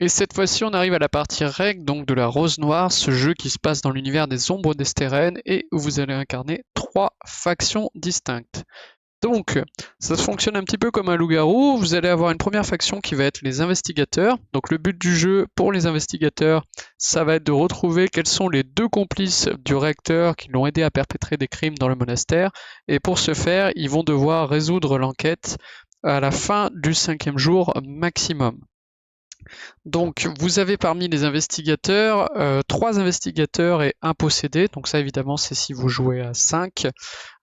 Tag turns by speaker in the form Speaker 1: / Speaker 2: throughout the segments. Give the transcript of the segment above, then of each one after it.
Speaker 1: Et cette fois-ci, on arrive à la partie règle, donc de la Rose Noire, ce jeu qui se passe dans l'univers des Ombres d'Estérène et où vous allez incarner 3 factions distinctes. Donc, ça fonctionne un petit peu comme un loup-garou. Vous allez avoir une première faction qui va être les investigateurs. Donc, le but du jeu pour les investigateurs, ça va être de retrouver quels sont les 2 complices du recteur qui l'ont aidé à perpétrer des crimes dans le monastère. Et pour ce faire, ils vont devoir résoudre l'enquête à la fin du 5e jour maximum. Donc, vous avez parmi les investigateurs 3 investigateurs et un possédé. Donc ça, évidemment, c'est si vous jouez à 5.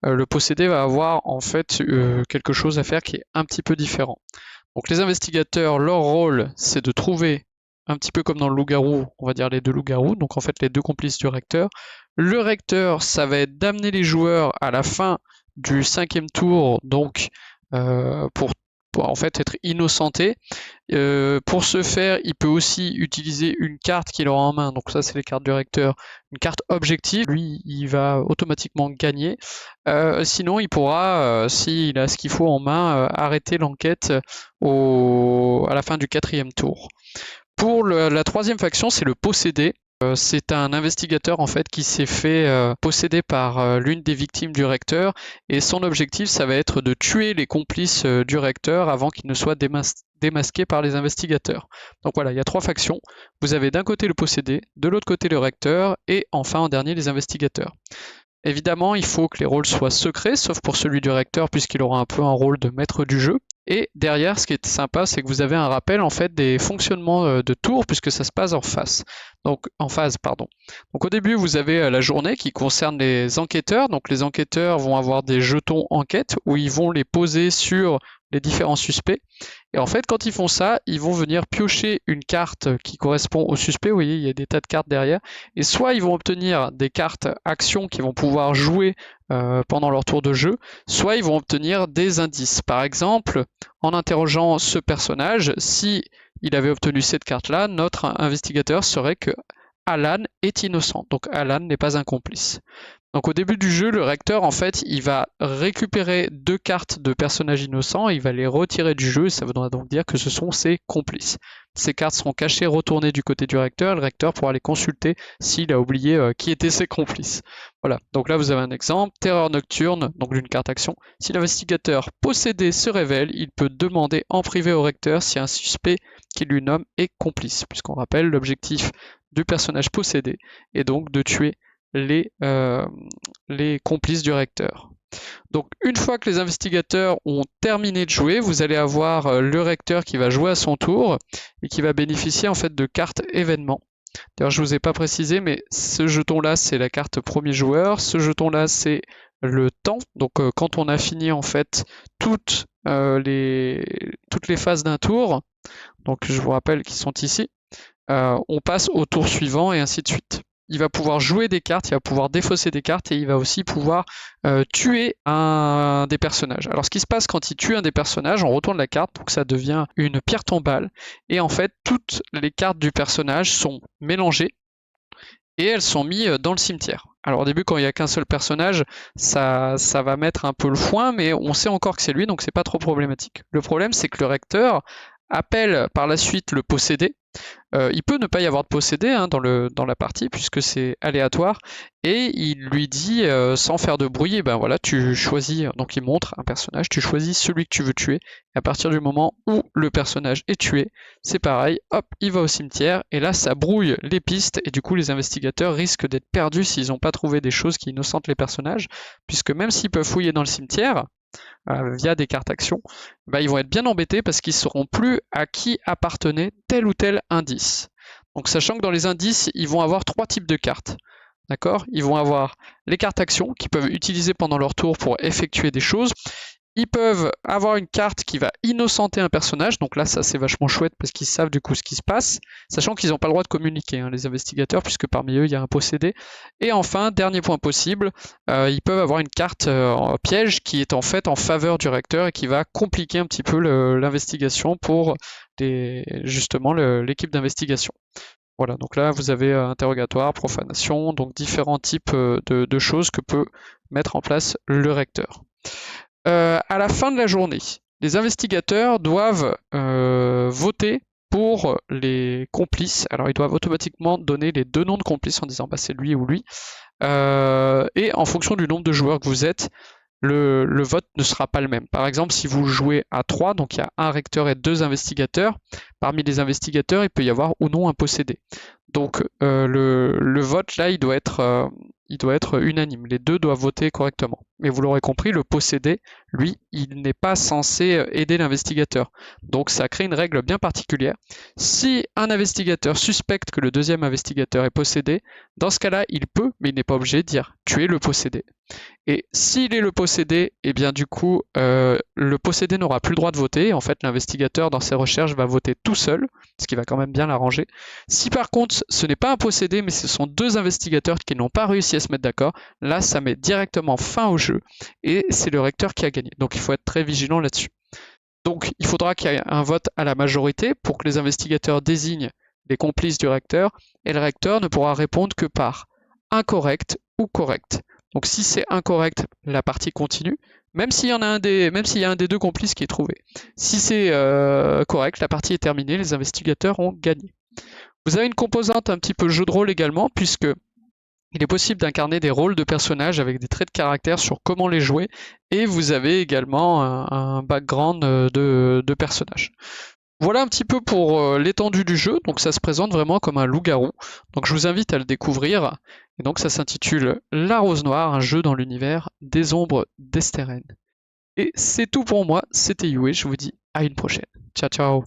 Speaker 1: Le possédé va avoir en fait quelque chose à faire qui est un petit peu différent. Donc les investigateurs, leur rôle, c'est de trouver, un petit peu comme dans le loup-garou, on va dire les 2 loups-garous, donc en fait les 2 complices du recteur. Le recteur, ça va être d'amener les joueurs à la fin du 5e tour, donc pour en fait être innocenté. Pour ce faire, il peut aussi utiliser une carte qu'il aura en main, donc ça c'est les cartes du recteur, une carte objective, lui il va automatiquement gagner. Sinon il pourra, s'il a ce qu'il faut en main, arrêter l'enquête à la fin du 4e tour. Pour la 3e faction, c'est le possédé. C'est un investigateur en fait qui s'est fait posséder par l'une des victimes du recteur et son objectif ça va être de tuer les complices du recteur avant qu'il ne soit démasqué par les investigateurs. Donc voilà, il y a 3 factions. Vous avez d'un côté le possédé, de l'autre côté le recteur et enfin en dernier les investigateurs. Évidemment, il faut que les rôles soient secrets, sauf pour celui du recteur puisqu'il aura un peu un rôle de maître du jeu. Et derrière, ce qui est sympa, c'est que vous avez un rappel en fait des fonctionnements de tour puisque ça se passe en phase. Donc au début, vous avez la journée qui concerne les enquêteurs. Donc les enquêteurs vont avoir des jetons enquête où ils vont les poser sur les différents suspects. Et en fait, quand ils font ça, ils vont venir piocher une carte qui correspond au suspect. Vous voyez, il y a des tas de cartes derrière. Et soit ils vont obtenir des cartes actions qu'ils vont pouvoir jouer pendant leur tour de jeu, soit ils vont obtenir des indices. Par exemple, en interrogeant ce personnage, si il avait obtenu cette carte-là, notre investigateur saurait que Alan est innocent. Donc Alan n'est pas un complice. Donc au début du jeu, le recteur, en fait, il va récupérer 2 cartes de personnages innocents, il va les retirer du jeu, et ça voudra donc dire que ce sont ses complices. Ces cartes seront cachées, retournées du côté du recteur, et le recteur pourra les consulter s'il a oublié qui étaient ses complices. Voilà, donc là vous avez un exemple, terreur nocturne, donc d'une carte action. Si l'investigateur possédé se révèle, il peut demander en privé au recteur si un suspect qu'il lui nomme est complice, puisqu'on rappelle l'objectif du personnage possédé est donc de tuer les complices du recteur. Donc une fois que les investigateurs ont terminé de jouer, vous allez avoir le recteur qui va jouer à son tour et qui va bénéficier en fait de cartes événements. D'ailleurs je vous ai pas précisé, mais ce jeton là c'est la carte premier joueur, ce jeton là c'est le temps. Donc quand on a fini en fait toutes les phases d'un tour, donc je vous rappelle qu'ils sont ici, on passe au tour suivant et ainsi de suite. Il va pouvoir jouer des cartes, il va pouvoir défausser des cartes et il va aussi pouvoir tuer un des personnages. Alors ce qui se passe quand il tue un des personnages, on retourne la carte pour que ça devient une pierre tombale et en fait toutes les cartes du personnage sont mélangées et elles sont mises dans le cimetière. Alors au début quand il n'y a qu'un seul personnage, ça va mettre un peu le foin, mais on sait encore que c'est lui, donc c'est pas trop problématique. Le problème c'est que le recteur appelle par la suite le possédé. Il peut ne pas y avoir de possédé dans la partie puisque c'est aléatoire et il lui dit sans faire de bruit, ben voilà, tu choisis, donc il montre un personnage, tu choisis celui que tu veux tuer et à partir du moment où le personnage est tué, c'est pareil, hop, il va au cimetière et là ça brouille les pistes et du coup les investigateurs risquent d'être perdus s'ils n'ont pas trouvé des choses qui innocentent les personnages puisque même s'ils peuvent fouiller dans le cimetière, via des cartes actions, bah, ils vont être bien embêtés parce qu'ils ne sauront plus à qui appartenait tel ou tel indice. Donc sachant que dans les indices, ils vont avoir 3 types de cartes. D'accord ? Ils vont avoir les cartes actions qu'ils peuvent utiliser pendant leur tour pour effectuer des choses. Ils peuvent avoir une carte qui va innocenter un personnage, donc là ça c'est vachement chouette parce qu'ils savent du coup ce qui se passe, sachant qu'ils n'ont pas le droit de communiquer, les investigateurs, puisque parmi eux il y a un possédé. Et enfin, dernier point possible, ils peuvent avoir une carte piège qui est en fait en faveur du recteur et qui va compliquer un petit peu l'investigation pour justement l'équipe d'investigation. Voilà, donc là vous avez interrogatoire, profanation, donc différents types de choses que peut mettre en place le recteur. À la fin de la journée, les investigateurs doivent voter pour les complices, alors ils doivent automatiquement donner les 2 noms de complices en disant bah, c'est lui ou lui. Et en fonction du nombre de joueurs que vous êtes, le vote ne sera pas le même. Par exemple, si vous jouez à 3, donc il y a un recteur et 2 investigateurs, parmi les investigateurs, il peut y avoir ou non un possédé. Donc le vote là, il doit être unanime. Les deux doivent voter correctement. Mais vous l'aurez compris, le possédé, lui, il n'est pas censé aider l'investigateur. Donc ça crée une règle bien particulière. Si un investigateur suspecte que le deuxième investigateur est possédé, dans ce cas-là, il peut, mais il n'est pas obligé de dire « tu es le possédé ». Et s'il est le possédé, eh bien du coup, le possédé n'aura plus le droit de voter. En fait, l'investigateur, dans ses recherches, va voter tout seul, ce qui va quand même bien l'arranger. Si par contre, ce n'est pas un possédé, mais ce sont 2 investigateurs qui n'ont pas réussi à se mettre d'accord, là, ça met directement fin au jeu, et c'est le recteur qui a gagné. Donc il faut être très vigilant là-dessus. Donc il faudra qu'il y ait un vote à la majorité pour que les investigateurs désignent les complices du recteur, et le recteur ne pourra répondre que par incorrect ou correct. Donc si c'est incorrect, la partie continue, même s'il y a un des 2 complices qui est trouvé. Si c'est correct, la partie est terminée, les investigateurs ont gagné. Vous avez une composante un petit peu jeu de rôle également, puisque il est possible d'incarner des rôles de personnages avec des traits de caractère sur comment les jouer, et vous avez également un background de personnages. Voilà un petit peu pour l'étendue du jeu, donc ça se présente vraiment comme un loup-garou, donc je vous invite à le découvrir, et donc ça s'intitule La Rose Noire, un jeu dans l'univers des ombres d'Esteren. Et c'est tout pour moi, c'était Yue, je vous dis à une prochaine. Ciao ciao.